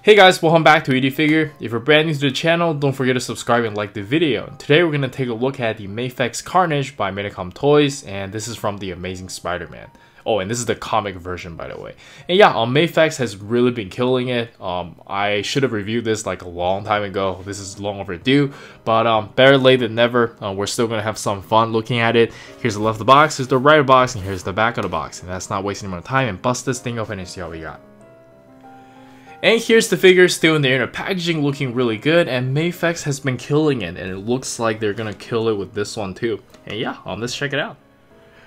Hey guys, welcome back to ED Figure. If you're brand new to the channel, don't forget to subscribe and like the video. Today we're going to take a look at the Mafex Carnage by Medicom Toys, and this is from the Amazing Spider-Man. Oh, and this is the comic version, by the way. And yeah, Mafex has really been killing it. I should have reviewed this like a long time ago. This is long overdue, but better late than never. We're still going to have some fun looking at it. Here's the left of the box, here's the right of the box, and here's the back of the box. And that's not wasting any more time, and bust this thing open and see how we got. And here's the figure still in the inner packaging, looking really good, and Mafex has been killing it, and it looks like they're gonna kill it with this one too. And yeah, let's check it out.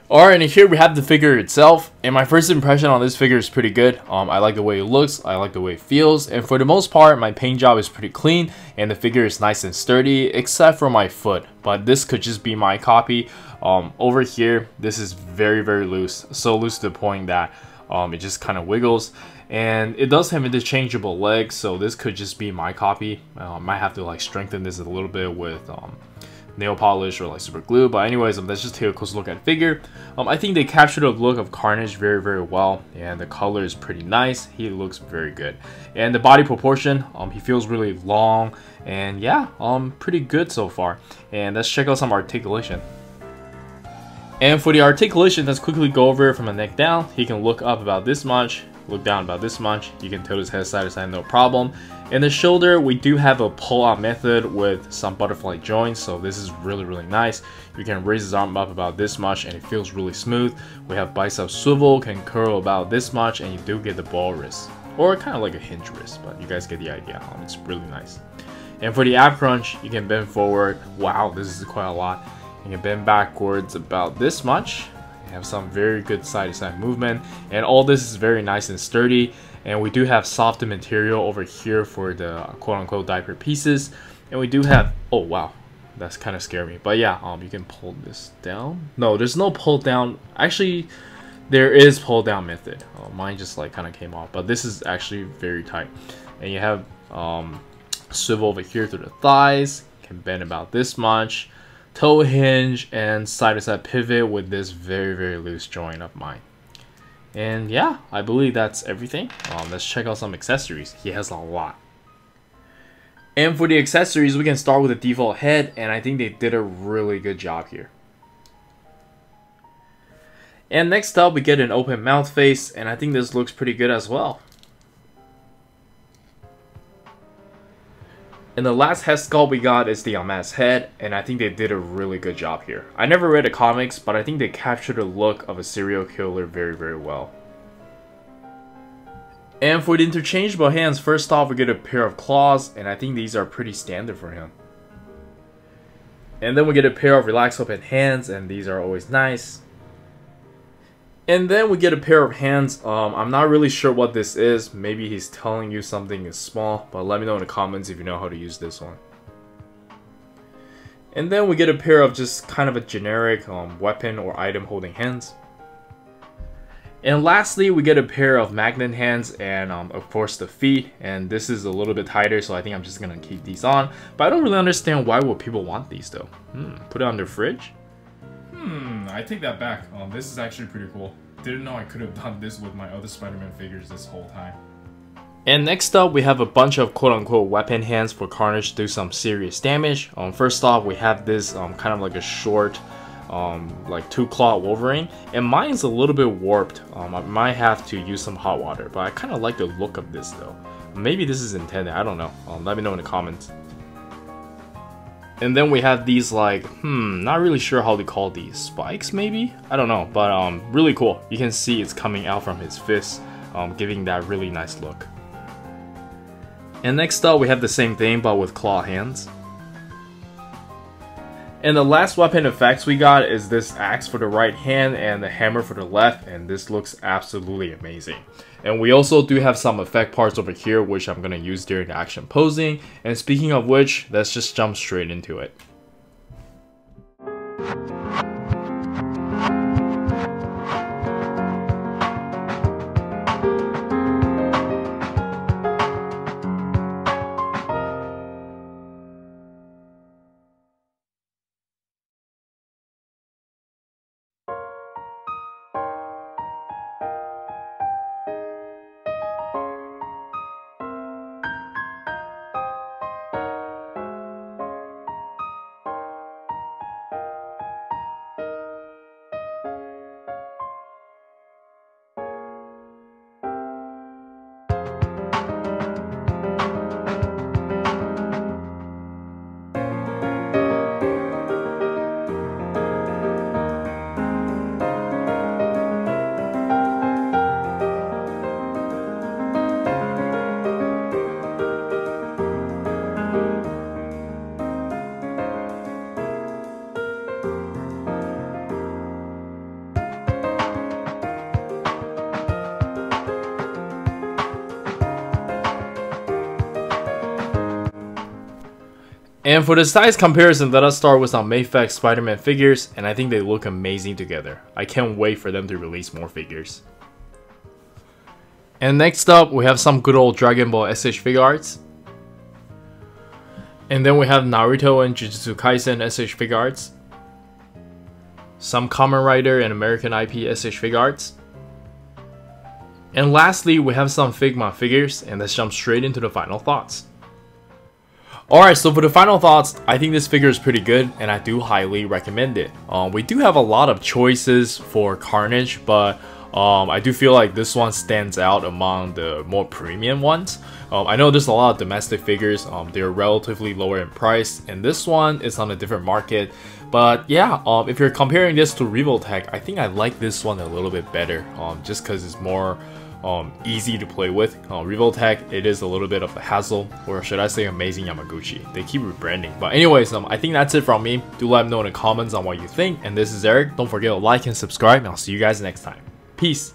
Alright, and here we have the figure itself, and my first impression on this figure is pretty good. I like the way it looks, I like the way it feels, and for the most part, my paint job is pretty clean, and the figure is nice and sturdy, except for my foot. But this could just be my copy. Over here, this is very loose, so loose to the point that it just kind of wiggles. And it does have interchangeable legs, so this could just be my copy. Might have to like strengthen this a little bit with nail polish or like super glue. But anyways, let's just take a close look at the figure. I think they captured the look of Carnage very well, and the color is pretty nice. He looks very good, and the body proportion, he feels really long, and yeah, pretty good so far. And let's check out some articulation. And for the articulation, let's quickly go over it from the neck down. He can look up about this much, look down about this much. You can tilt his head side to side, no problem. In the shoulder, we do have a pull-out method with some butterfly joints, so this is really nice. You can raise his arm up about this much, and it feels really smooth. We have bicep swivel, can curl about this much, and you do get the ball wrist, or kind of like a hinge wrist, but you guys get the idea. It's really nice. And for the ab crunch, you can bend forward. Wow, this is quite a lot. You can bend backwards about this much. You have some very good side-to-side movement, and all this is very nice and sturdy. And we do have softer material over here for the quote-unquote diaper pieces. And we do have, oh wow, that's kind of scary. But yeah, you can pull this down. No, there's no pull down. Actually, there is pull down method. Mine just like kind of came off, but this is actually very tight. And you have swivel over here through the thighs. You can bend about this much. Toe hinge and side-to-side pivot with this very loose joint of mine. And yeah, I believe that's everything. Let's check out some accessories. He has a lot. And for the accessories, we can start with the default head, and I think they did a really good job here. And next up, we get an open mouth face, and I think this looks pretty good as well. And the last head sculpt we got is the unmasked head, and I think they did a really good job here. I never read the comics, but I think they captured the look of a serial killer very well. And for the interchangeable hands, first off we get a pair of claws, and I think these are pretty standard for him. And then we get a pair of relaxed open hands, and these are always nice. And then we get a pair of hands. I'm not really sure what this is. Maybe he's telling you something is small, but let me know in the comments if you know how to use this one. And then we get a pair of just kind of a generic weapon or item holding hands. And lastly, we get a pair of magnet hands and of course the feet. And this is a little bit tighter, so I think I'm just gonna keep these on. But I don't really understand why would people want these though. Put it on their fridge? I take that back. This is actually pretty cool. Didn't know I could have done this with my other Spider-Man figures this whole time. And next up, we have a bunch of quote-unquote weapon hands for Carnage to do some serious damage. First off, we have this kind of like a short, like two-claw Wolverine. And mine's a little bit warped. I might have to use some hot water, but I kind of like the look of this though. Maybe this is intended, I don't know. Let me know in the comments. And then we have these like, not really sure how to call these, spikes maybe? I don't know, but really cool. You can see it's coming out from his fist, giving that really nice look. And next up we have the same thing but with claw hands. And the last weapon effects we got is this axe for the right hand and the hammer for the left, and this looks absolutely amazing. And we also do have some effect parts over here which I'm going to use during the action posing. And speaking of which, let's just jump straight into it. And for the size comparison, let us start with some Mafex Spider-Man figures, and I think they look amazing together. I can't wait for them to release more figures. And next up, we have some good old Dragon Ball SH figure arts. And then we have Naruto and Jujutsu Kaisen SH figure arts. Some Kamen Rider and American IP SH figure arts. And lastly, we have some Figma figures, and let's jump straight into the final thoughts. Alright, so for the final thoughts, I think this figure is pretty good, and I do highly recommend it. We do have a lot of choices for Carnage, but I do feel like this one stands out among the more premium ones. I know there's a lot of domestic figures, they're relatively lower in price, and this one is on a different market. But yeah, if you're comparing this to Revoltech, I think I like this one a little bit better, just because it's more easy to play with. Revoltech, it is a little bit of a hassle, or should I say Amazing Yamaguchi. They keep rebranding. But anyways, I think that's it from me. Do let me know in the comments on what you think. And this is Eric. Don't forget to like and subscribe, and I'll see you guys next time. Peace.